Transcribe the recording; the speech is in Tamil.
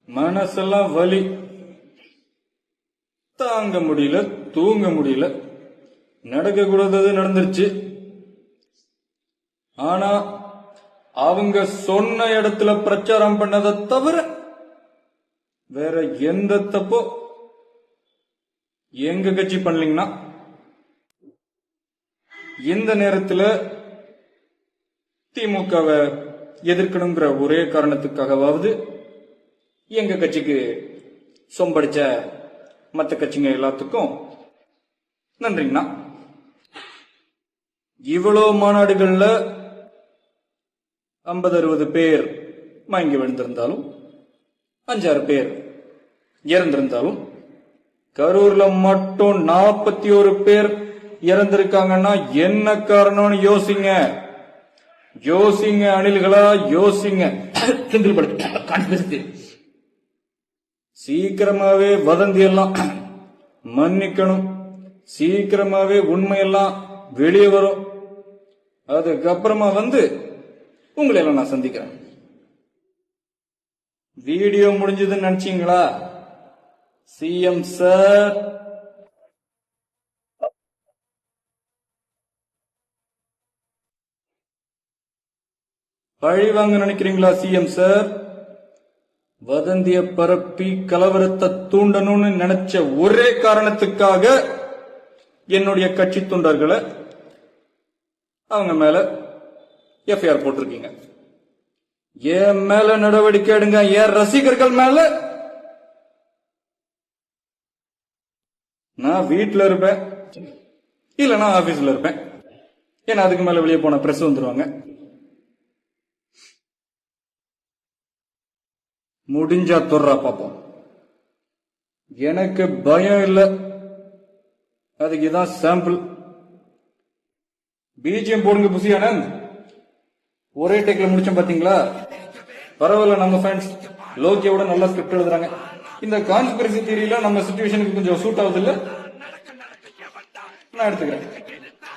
மனசெல்லாம் வலி, தாங்க முடியல, தூங்க முடியல. நடக்க கூடாதது நடந்துருச்சு. ஆனா அவங்க சொன்ன இடத்துல பிரச்சாரம் பண்ணதை தவிர வேற எந்த தப்போ எங்க கட்சி பண்ணலீங்கன்னா, இந்த நேரத்தில் திமுகவை எதிர்க்கணுங்கிற ஒரே காரணத்துக்காகவாவது எங்க கட்சிக்கு சொம்படிச்ச மற்ற கட்சிங்க எல்லாத்துக்கும் நன்றிங்கண்ணா. இவ்வளோ மாநாடுகள்ல 50-60 பேர் மயங்கி விழுந்திருந்தாலும், 5-6 பேர் இறந்திருந்தாலும், கரூர்ல மட்டும் 41 பேர் இறந்திருக்காங்கன்னா என்ன காரணம்னு யோசிங்க. யோசிங்க அணில்களா, யோசிங்க. சீக்கிரமாவே வதந்தி எல்லாம் மன்னிக்கணும். சீக்கிரமாவே உண்மையெல்லாம் வெளியே வரும். அதுக்கப்புறமா உங்களை எல்லாம் நான் சந்திக்கிறேன். வீடியோ முடிஞ்சதுன்னு நினைச்சீங்களா? சிஎம் சார், பழி வாங்க நினைக்கிறீங்களா? சிஎம் சார், வதந்திய பரப்பி கலவரத்தை தூண்டணும்னு நினைச்ச ஒரே காரணத்துக்காக என்னுடைய கட்சி தொண்டர்களை அவங்க மேல எஃப்ஐஆர் போட்டிருக்கீங்க. என் மேல நடவடிக்கை எடுங்க. என் ரசிகர்கள் மேல நான் வீட்டுல இருப்பேன், இல்லைன்னா ஆபீஸ்ல இருப்பேன். ஏன்னா அதுக்கு மேல வெளியே போன பிரஸ் வந்துருவாங்க. முடிஞ்சா தொடுறா பாப்போம். எனக்கு பயம் இல்லை. அதுக்கு இதான் சாம்பிள். பிஜிஎம் போடுங்க புசி ஆனந்த். ஒரே டேக்ல முடிச்சோம் பாத்தீங்களா? பரவாயில்ல, நம்ம ஃபேன்ஸ் லோக்கியோட நல்லா ஸ்கிரிப்ட் எழுதுறாங்க. இந்த கான்ஸ்பிரசி தியரியில நம்ம சிச்சுவேஷனுக்கு கொஞ்சம் சூட் ஆகுது இல்ல? நான் எடுத்துக்கிறேன்.